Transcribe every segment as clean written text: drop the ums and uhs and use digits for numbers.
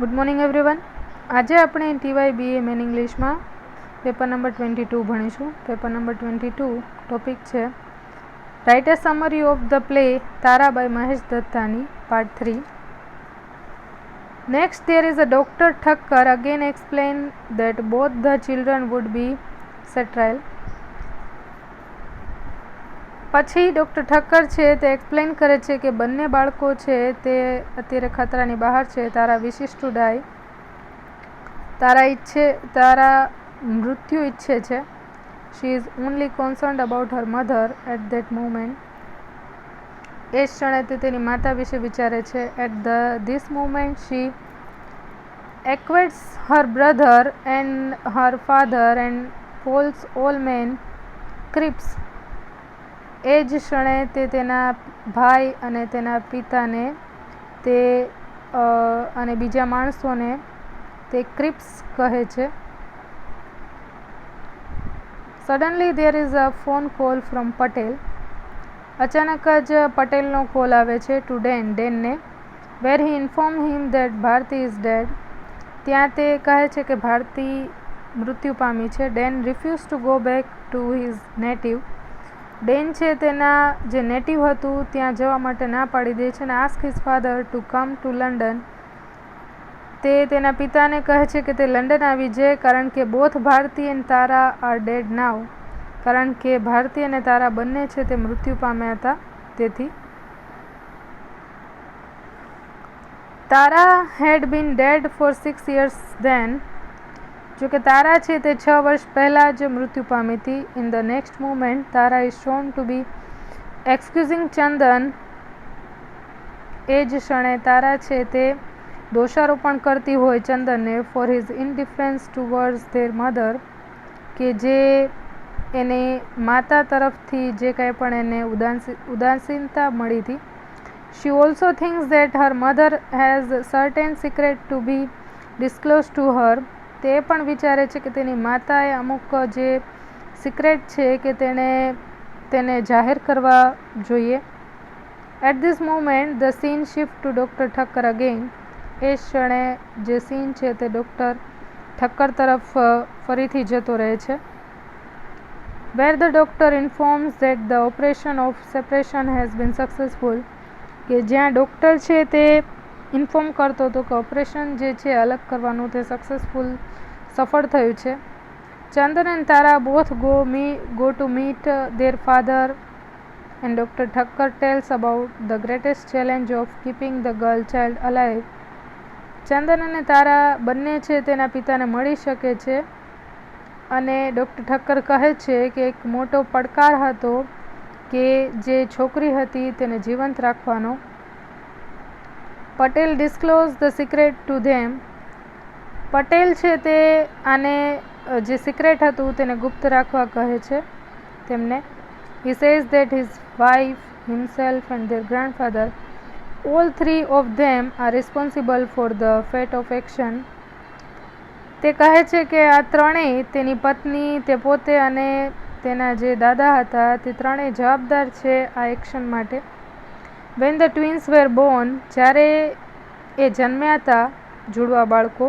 Good morning everyone. આજે આપણે TY BA main ઇંગ્લિશમાં પેપર નંબર 22 ભણીશું. પેપર નંબર 22 ટોપિક છે write a summary of the play Tara by Mahesh Dattani part 3. Next there is a Dr. Thakkar again explain that both the children would be sterile. પછી doctor Thakkar છે તે explain કરે છે કે બંને બાળકો છે તે અત્યારે ખતરાની બહાર છે. તારા વિશિષ ટુ ડાય, તારા મૃત્યુ ઈચ્છે છે. She is only concerned about her mother at that moment. એ ક્ષણે તે તેની માતા વિશે વિચારે છે. At this moment she equates her brother and her father and calls all men creeps. એ જ ક્ષણે તે તેના ભાઈ અને તેના પિતાને અને બીજા માણસોને તે ક્રિપ્સ કહે છે. Suddenly there is a phone call from Patel. અચાનક જ પટેલનો કોલ આવે છે ટુ ડેનને. Where he inform him that Bharati is dead. ત્યાં તે કહે છે કે ભારતી મૃત્યુ પામી છે. Dan refuse to go back to his native. Dan છે તેના જે નેટિવ હતું ત્યાં જવા માટે ના પાડી દે છે અને ask his father to come to London. તે તેના પિતાને કહે છે કે તે લંડન આવી જાય કારણ કે બોથ ભારતી એન્ડ તારા આર ડેડ નાવ. કારણ કે ભારતી અને તારા બંને છે તે મૃત્યુ પામ્યા હતા. તેથી તારા હેડ બીન ડેડ ફોર 6 years ધેન. જો કે તારા છે તે 6 વર્ષ પહેલાં જ મૃત્યુ પામી હતી. In the next moment Tara is shown to be excusing Chandan. એ જ ક્ષણે તારા છે તે દોષારોપણ કરતી હોય ચંદનને for his indifference towards their mother. કે જે એને માતા તરફથી જે કંઈ પણ એને ઉદાસીનતા મળી હતી. She also thinks that her mother has certain secret to be disclose to her. તે પણ વિચારે છે કે તેની માતાએ અમુક જે સિક્રેટ છે કે તેને જાહેર કરવા જોઈએ. At this moment the scene shift to doctor Thakkar again. એ ક્ષણે જે સીન છે તે ડૉક્ટર ઠક્કર તરફ ફરીથી જતો રહે છે. Where the doctor informs that the operation of separation has been successful. કે જ્યાં ડૉક્ટર છે તે ઇન્ફોર્મ કરતો હતો કે ઓપરેશન જે છે અલગ કરવાનું તે સફળ થયું છે. Chandan and Tara both go to meet their father and doctor Thakkar tells about the greatest challenge of keeping the girl child alive. Chandan અને તારા બંને છે તેના પિતાને મળી શકે છે અને ડૉક્ટર ઠક્કર કહે છે કે એક મોટો પડકાર હતો કે જે છોકરી હતી તેને જીવંત રાખવાનો. Patel disclose the secret to them. Patel છે તે આને જે સિક્રેટ હતું તેને ગુપ્ત રાખવા કહે છે તેમને. He says that his wife, himself and there grandfather all 3 of them R responsible for the fat of action. તે કહે છે કે આ ત્રણેય, તેની પત્ની, તે પોતે અને તેના જે દાદા હતા તે ત્રણેય જવાબદાર છે આ એક્શન માટે. When the twins were born. જ્યારે એ જન્મ્યા હતા જુડવા બાળકો.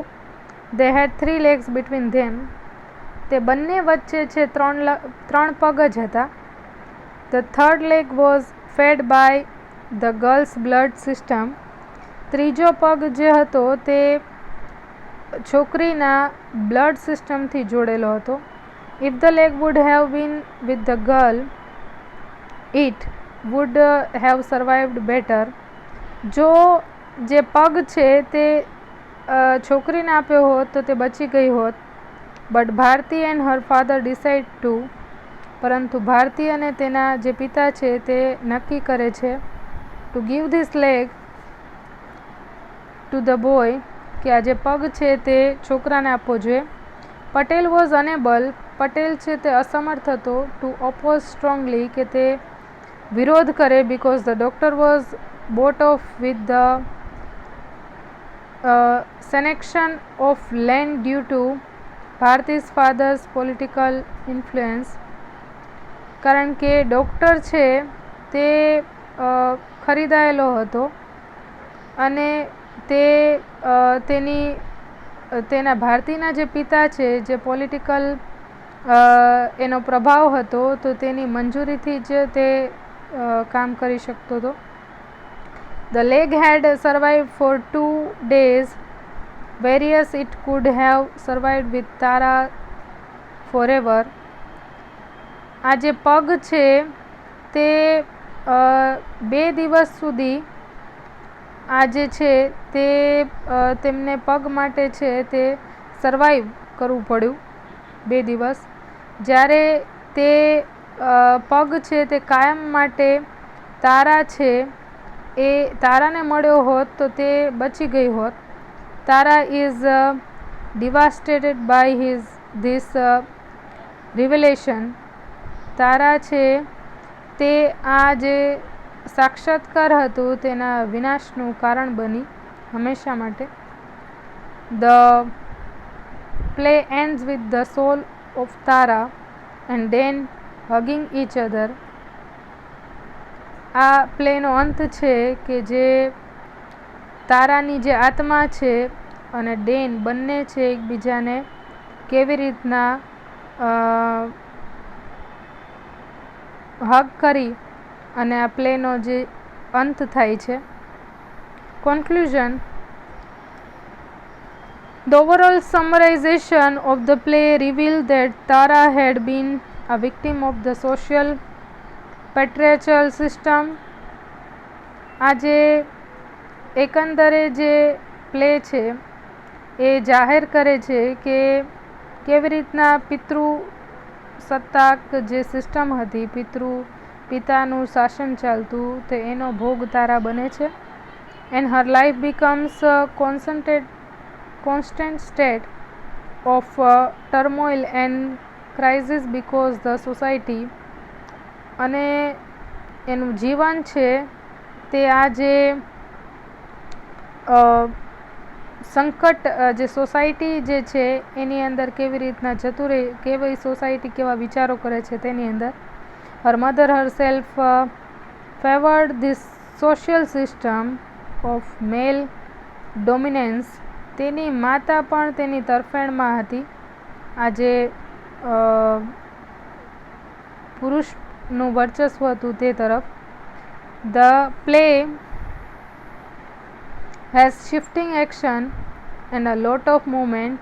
They had 3 legs between them. તે બંને વચ્ચે છે 3 પગ જ હતા. The third leg was fed by the girl's blood system. ત્રીજો પગ જે હતો તે છોકરીના બ્લડ સિસ્ટમથી જોડેલો હતો. If the leg would have been with the girl it would have survived better. જો જે પગ છે તે છોકરીને આપ્યો હોત તો તે બચી ગઈ હોત. But Bharti and her father decide to. પરંતુ ભારતી અને તેના જે પિતા છે તે નક્કી કરે છે to give this leg to the boy. કે આ જે પગ છે તે છોકરાને આપવો જોઈએ. Patel was enable. પટેલ છે તે અસમર્થ હતો ટુ ઓપોઝ સ્ટ્રોંગલી. કે તે વિરોધ કરે. Because the doctor was bought off with the sanction of land due to Bharati's father's political influence. કારણ કે ડૉક્ટર છે તે ખરીદાયેલો હતો અને તે તેના ભારતીના જે પિતા છે, જે પોલિટિકલ એનો પ્રભાવ હતો, તો તેની મંજૂરીથી જ તે કામ કરી શકતો હતો. The leg had survived for 2 days, whereas it could have survived with Tara forever. આ જે પગ છે તે 2 દિવસ સુધી આ જે છે તે તેમને પગ માટે છે તે સર્વાઈવ કરવું પડ્યું 2 દિવસ, જ્યારે તે પગ છે તે કાયમ માટે તારા છે એ તારાને મળ્યો હોત તો તે બચી ગઈ હોત. તારા is devastated by this revelation. તારા છે તે આ જે સાક્ષાત્કાર હતું તેના વિનાશનું કારણ બની હંમેશા માટે. The play ends with the soul of Tara and Dan hugging each other. આ પ્લેનો અંત છે કે જે તારાની જે આત્મા છે અને ડેન બંને છે એકબીજાને કેવી રીતના હગ કરી અને આ પ્લેનો જે અંત થાય છે. Conclusion. The overall summarization of the play revealed that Tara had been a victim of the social patriarchal system. આ જે એકંદરે જે પ્લે છે એ જાહેર કરે છે કે કેવી રીતના પિતૃસત્તાક જે સિસ્ટમ હતી, પિતાનું શાસન ચાલતું, તે એનો ભોગ તારા બને છે. And her life becomes a constant state of turmoil and crisis because the society, અને એનું જીવન છે તે આ જે સંકટ જે સોસાયટી જે છે એની અંદર કેવી રીતના જતું રહે, કેવી સોસાયટી કેવા વિચારો કરે છે તેની અંદર. Her mother herself favored this social system of male dominance. તેની માતા પણ તેની તરફેણમાં હતી આ જે પુરુષનું વર્ચસ્વ હતું તે તરફ. The play has shifting action and a lot of movement.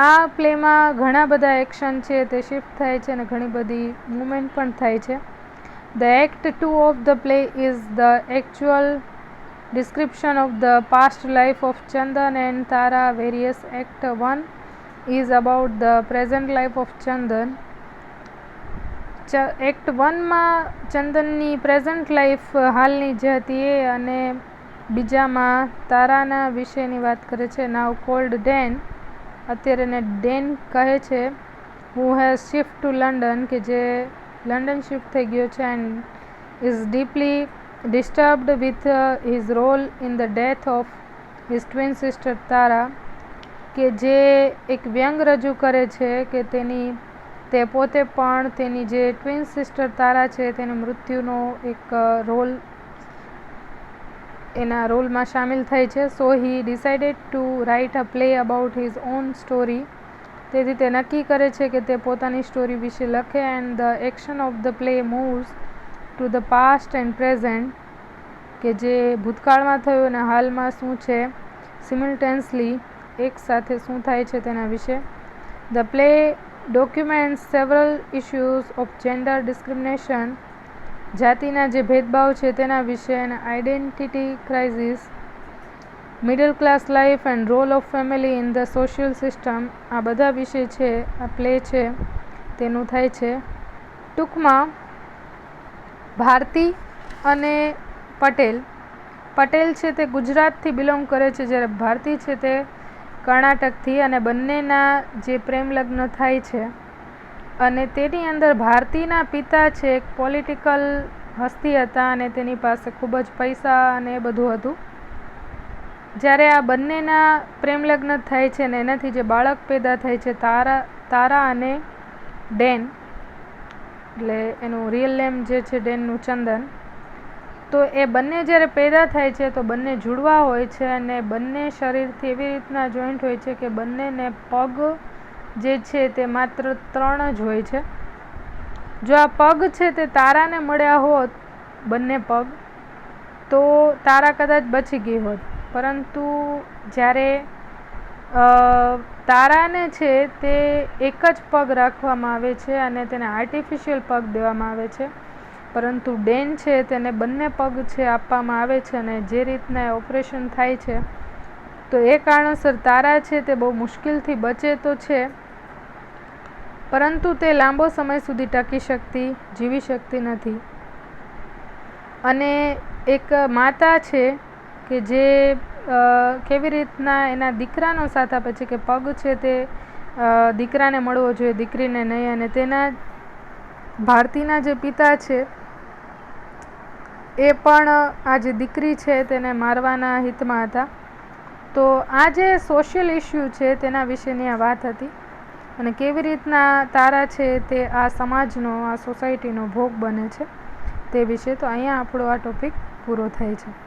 આ પ્લેમાં ઘણા બધા એક્શન છે તે શિફ્ટ થાય છે અને ઘણી બધી મૂવમેન્ટ પણ થાય છે. The Act 2 of the play is the actual description of the past life of Chandan and Tara, whereas Act 1 is about the present life of Chandan. Act 1 માં ચંદનની પ્રેઝન્ટ લાઈફ હાલની જે હતી એ, અને બીજામાં તારાના વિષયની વાત કરે છે. નાવ કોલ્ડ ડેન, અત્યારે એને ડેન કહે છે, who has shift to London, કે જે લંડન શિફ્ટ થઈ ગયો છે, and is deeply disturbed with his role in the death of his twin sister Tara, કે જે એક વ્યંગ રજૂ કરે છે કે તે પોતે પણ તેની જે ટ્વિન સિસ્ટર તારા છે તેની મૃત્યુનો એક રોલ એના રોલમાં સામેલ થાય છે. સો he decided to write a play about his own story. તેથી તે નક્કી કરે છે કે તે પોતાની સ્ટોરી વિશે લખે. And the action of the play moves to the past and present, કે જે ભૂતકાળમાં થયું અને હાલમાં શું છે, સિમ્યુલ્ટેનિયસલી એક સાથે શું થાય છે તેના વિશે. The play documents several issues of gender discrimination, જાતિના જે ભેદભાવ છે તેના વિશે, અને identity crisis, middle class life and role of family in the social system. આ બધા વિશે છે આ પ્લે છે તેનું થાય છે. ટૂંકમાં ભારતી અને પટેલ છે તે ગુજરાતથી બિલોંગ કરે છે, જ્યારે ભારતી છે તે કર્ણાટકથી, અને બંનેના જે પ્રેમ લગ્ન થાય છે અને તેની અંદર ભારતીના પિતા છે એક પોલિટિકલ હસ્તી હતા અને તેની પાસે ખૂબ જ પૈસા અને એ બધું હતું. જ્યારે આ બંનેના પ્રેમ લગ્ન થાય છે ને એનાથી જે બાળક પેદા થાય છે તારા અને ડેન, એટલે એનું રિયલ નેમ જે છે ડેનનું ચંદન, તો એ બંને જ્યારે પેદા થાય છે તો બંને જુડવા હોય છે અને બંને શરીરથી એવી રીતના જોઈન્ટ હોય છે કે બંનેને પગ જે છે તે માત્ર 3 જ હોય છે. જો આ પગ છે તે તારાને મળ્યા હોત, બંને પગ, તો તારા કદાચ બચી ગઈ હોત. પરંતુ જ્યારે તારાને છે તે એક જ પગ રાખવામાં આવે છે અને તેને આર્ટિફિશિયલ પગ દેવામાં આવે છે. પરંતુ ડેન છે તેને બંને પગ છે આપવામાં આવે છે અને જે રીતના ઓપરેશન થાય છે તો એ કારણોસર તારા છે તે બહુ મુશ્કેલથી બચે તો છે, પરંતુ તે લાંબો સમય સુધી જીવી શકતી નથી. અને એક માતા છે કે જે કેવી રીતના એના દીકરાનો સાથ આપે છે કે પગ છે તે દીકરાને મળવો જોઈએ, દીકરીને નહીં. અને તેના ભારતીના જે પિતા છે એ પણ આ જે દીકરી છે તેને મારવાના હિતમાં હતા. તો આ જે સોશિયલ ઇસ્યુ છે તેના વિશેની આ વાત હતી અને કેવી રીતના તારા છે તે આ સમાજનો, આ સોસાયટીનો ભોગ બને છે તે વિશે. તો અહીંયા આપણો આ ટોપિક પૂરો થાય છે.